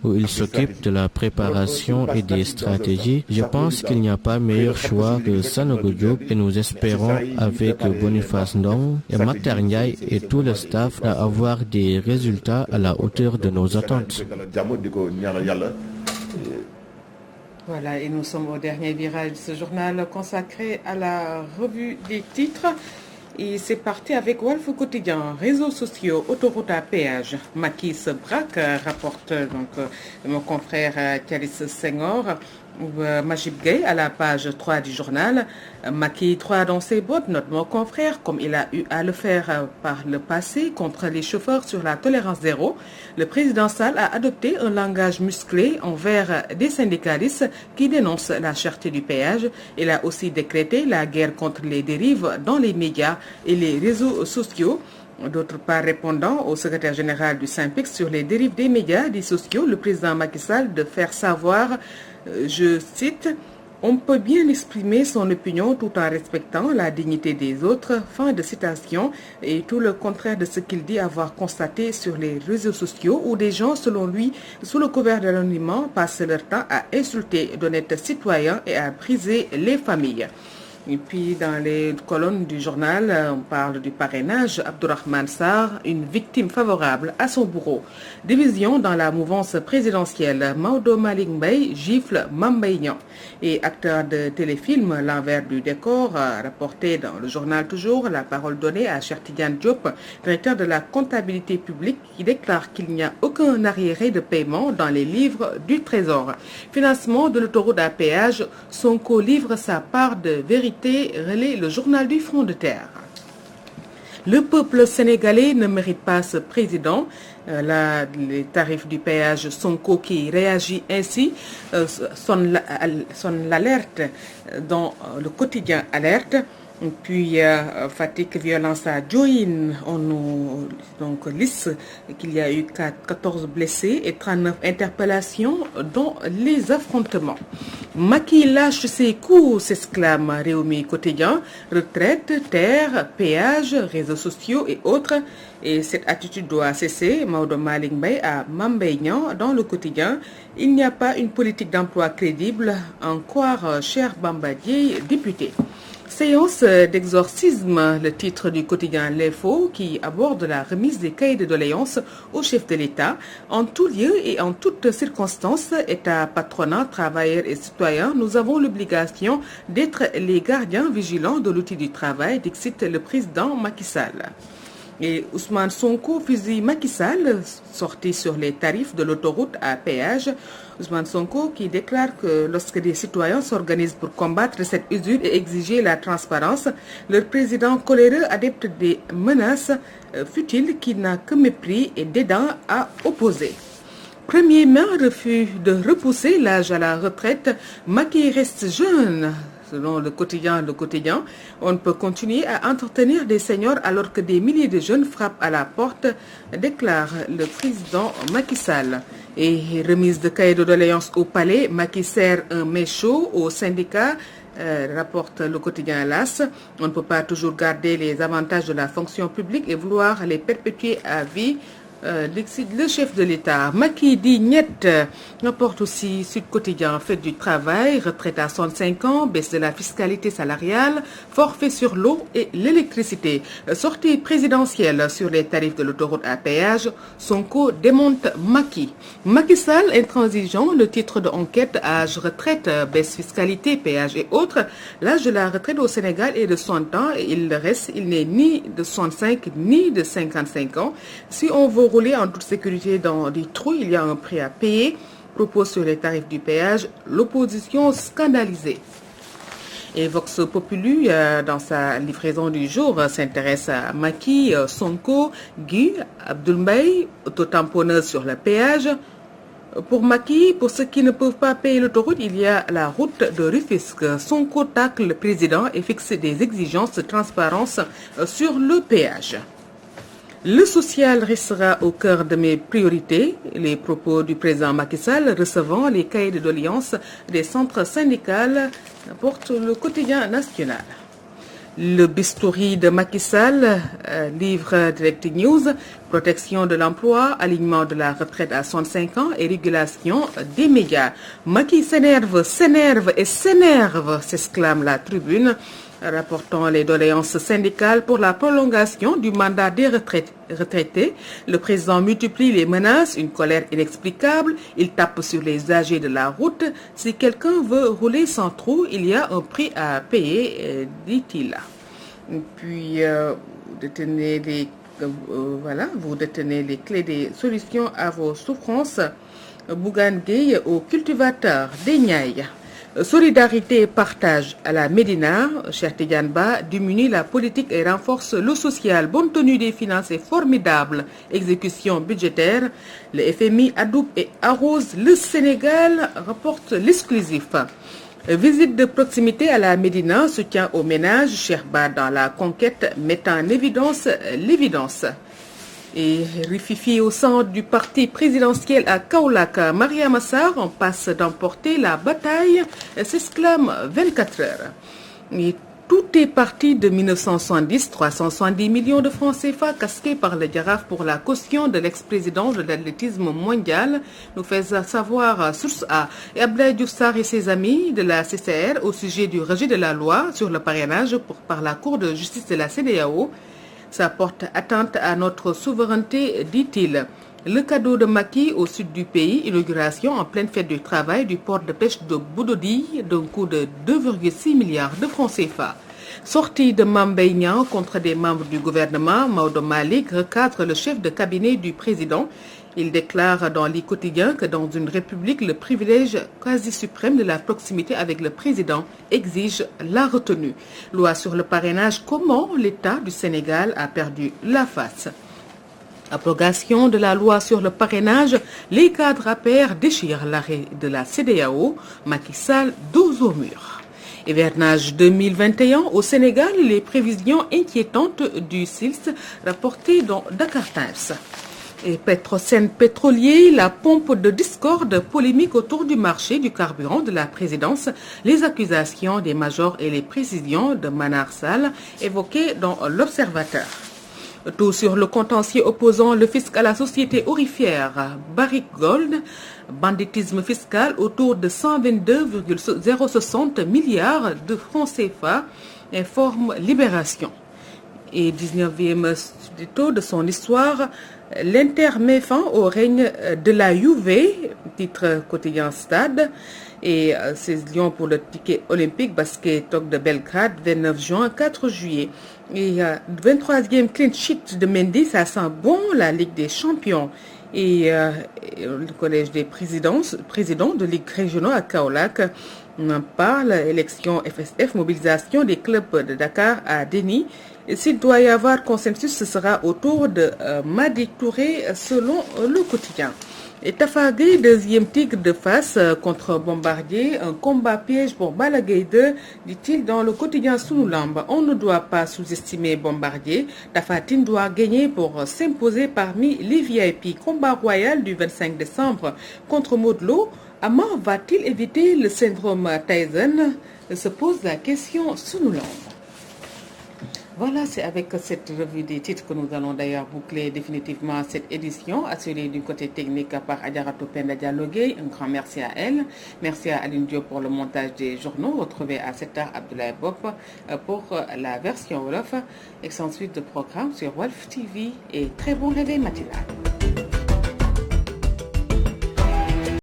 où il s'occupe de la préparation et des stratégies, je pense qu'il n'y a pas meilleur choix que Sanogo Diop et nous espérons avec Boniface Ndong et Maktar Ndiaye et tout le staff d'avoir des résultats à la hauteur de nos attentes. Voilà, et nous sommes au dernier virage de ce journal consacré à la revue des titres. Et c'est parti avec Walf Quotidien, réseaux sociaux, autoroute à péage. Macky se braque, rapporte donc mon confrère Thialis Senghor. Majib Gueye à la page 3 du journal. Macky 3 dans ses bottes, note mon confrère, comme il a eu à le faire par le passé contre les chauffeurs sur la tolérance zéro. Le président Sall a adopté un langage musclé envers des syndicalistes qui dénoncent la cherté du péage. Il a aussi décrété la guerre contre les dérives dans les médias et les réseaux sociaux. D'autre part, répondant au secrétaire général du SYNPICS sur les dérives des médias et des sociaux, le président Macky Sall de faire savoir, je cite, « On peut bien exprimer son opinion tout en respectant la dignité des autres », fin de citation, et tout le contraire de ce qu'il dit avoir constaté sur les réseaux sociaux où des gens, selon lui, sous le couvert de l'anonymat, passent leur temps à insulter d'honnêtes citoyens et à briser les familles. Et puis, dans les colonnes du journal, on parle du parrainage. Abdourahmane Sarr, une victime favorable à son bourreau. Division dans la mouvance présidentielle. Maodo Malick Mbaye gifle Mame Mbaye Niang. Et acteur de téléfilm, l'envers du décor, rapporté dans le journal toujours, la parole donnée à Cheikh Tidiane Diop, directeur de la comptabilité publique, qui déclare qu'il n'y a aucun arriéré de paiement dans les livres du Trésor. Financement de l'autoroute à péage, Sonko livre sa part de vérité, relaie le journal du Front de Terre. Le peuple sénégalais ne mérite pas ce président. Les tarifs du péage, Sonko qui réagit ainsi sonne l'alerte dans le quotidien Alerte. Puis fatigue, violence à Diohine, on nous donc liste qu'il y a eu 14 blessés et 39 interpellations dont les affrontements. Macky lâche ses coups, s'exclame Réumi Quotidien, retraite, terre, péage, réseaux sociaux et autres. Et cette attitude doit cesser. Maodo Malick Mbaye à Mame Mbaye Niang dans le quotidien. Il n'y a pas une politique d'emploi crédible, en croire cher Bamba Dièye, député. Séance d'exorcisme, le titre du quotidien L'Info qui aborde la remise des cahiers de doléances au chef de l'État. En tout lieu et en toutes circonstances, État, patronat, travailleurs et citoyens, nous avons l'obligation d'être les gardiens vigilants de l'outil du travail, dicte le président Macky Sall. Et Ousmane Sonko fusille Macky Sall, sorti sur les tarifs de l'autoroute à péage. Ousmane Sonko qui déclare que lorsque des citoyens s'organisent pour combattre cette usure et exiger la transparence, leur président coléreux adepte des menaces futiles qui n'a que mépris et dédain à opposer. 1er mai, refus de repousser l'âge à la retraite. Macky reste jeune. Selon le quotidien, on ne peut continuer à entretenir des seniors alors que des milliers de jeunes frappent à la porte, déclare le président Macky Sall. Et remise de cahier de doléances au palais, Macky serre un méchot aux syndicats, rapporte le quotidien LAS. On ne peut pas toujours garder les avantages de la fonction publique et vouloir les perpétuer à vie. Le chef de l'État, Macky dit niet, rapporte aussi Sud Quotidien, fête du travail, retraite à 65 ans, baisse de la fiscalité salariale, forfait sur l'eau et l'électricité. Sortie présidentielle sur les tarifs de l'autoroute à péage, Sonko démonte Macky. Macky Sall, intransigeant, le titre de enquête, âge, retraite, baisse fiscalité, péage et autres. L'âge de la retraite au Sénégal est de 100 ans et il n'est ni de 65 ni de 55 ans. Si on veut rouler en toute sécurité dans des trous, il y a un prix à payer. Propos sur les tarifs du péage, l'opposition scandalisée. Et Vox Populi, dans sa livraison du jour, s'intéresse à Macky, Sonko, Guy, Abdoul Mbaye, autotamponneuse sur le péage. Pour Macky, pour ceux qui ne peuvent pas payer l'autoroute, il y a la route de Rufisque. Sonko tacle le président et fixe des exigences de transparence sur le péage. Le social restera au cœur de mes priorités. Les propos du président Macky Sall recevant les cahiers de doléances des centres syndicaux portent le quotidien national. Le bistouri de Macky Sall, livre Direct News, Protection de l'emploi, alignement de la retraite à 65 ans et régulation des médias. Macky s'énerve, s'énerve et s'énerve, s'exclame la Tribune, rapportant les doléances syndicales pour la prolongation du mandat des retraités. Le président multiplie les menaces, une colère inexplicable. Il tape sur les usagers de la route. Si quelqu'un veut rouler sans trou, il y a un prix à payer, dit-il. Puis, vous détenez les clés des solutions à vos souffrances. Bougane Gueye aux cultivateurs des Niayes. Solidarité et partage à la Médina. Cheikh Tidiane Ba diminue la politique et renforce le social. Bonne tenue des finances et formidable exécution budgétaire. Le FMI adoube et arrose le Sénégal, rapporte l'exclusif. Visite de proximité à la Médina, soutien aux ménages, Cheikh Ba dans la conquête, mettant en évidence l'évidence. Et rififi au centre du parti présidentiel à Kaolack, Mariama Sarr en passe d'emporter la bataille, s'exclame 24 heures. Et tout est parti de 1970, 370 millions de francs CFA casqués par le Jaraaf pour la caution de l'ex-président de l'athlétisme mondial, nous fait savoir Source A. Et Abdoulaye Diouf Sarr et ses amis de la CCR au sujet du rejet de la loi sur le parrainage par la Cour de justice de la CEDEAO. Ça porte atteinte à notre souveraineté, dit-il. Le cadeau de Macky au sud du pays, inauguration en pleine fête du travail du port de pêche de Boudodi d'un coût de 2,6 milliards de francs CFA. Sortie de Mame Mbaye Niang contre des membres du gouvernement, Maodo Malick recadre le chef de cabinet du président. Il déclare dans l'I Quotidien que dans une république, le privilège quasi suprême de la proximité avec le président exige la retenue. Loi sur le parrainage, comment l'État du Sénégal a perdu la face. Abrogation de la loi sur le parrainage, les cadres APR déchirent l'arrêt de la CEDEAO, Macky Sall dos au mur. Hivernage 2021 au Sénégal, les prévisions inquiétantes du SILS rapportées dans Dakar Times. Et Petrosen pétrolier, la pompe de discorde polémique autour du marché du carburant de la présidence, les accusations des majors et les précisions de Manar Sall évoquées dans l'Observateur. Tout sur le contentieux opposant le fisc à la société aurifère Barrick Gold, banditisme fiscal autour de 122,060 milliards de francs CFA, informe Libération. Et 19e taux de son histoire, l'Inter met fin au règne de la Juve, titre quotidien Stade, et 16 Lions pour le ticket olympique basket Toc de Belgrade, 29 juin, 4 juillet. Et 23e clean sheet de Mendy, ça sent bon la Ligue des Champions. Et le collège des présidents de Ligue régionaux à Kaolack en parle, élection FSF, mobilisation des clubs de Dakar à Déni. S'il doit y avoir consensus, ce sera autour de Madi Touré selon le quotidien. Et Tafa Gueye, deuxième tigre de face contre Bombardier, un combat piège pour Balla Gaye 2, dit-il dans le quotidien Sunulamb. On ne doit pas sous-estimer Bombardier. Tapha Tine doit gagner pour s'imposer parmi les VIP. Combat royal du 25 décembre contre Modou Lo. Ama va-t-il éviter le syndrome Tyson? Se pose la question Sunulamb. Voilà, c'est avec cette revue des titres que nous allons d'ailleurs boucler définitivement cette édition, assurée du côté technique par Adjaratou Penda Diallo Gueye. Un grand merci à elle. Merci à Aline Diop pour le montage des journaux. Retrouvez à 7h Abdoulaye Bop pour la version Wolof. Et sans suite de programme sur Walf TV et très bon réveil matinal.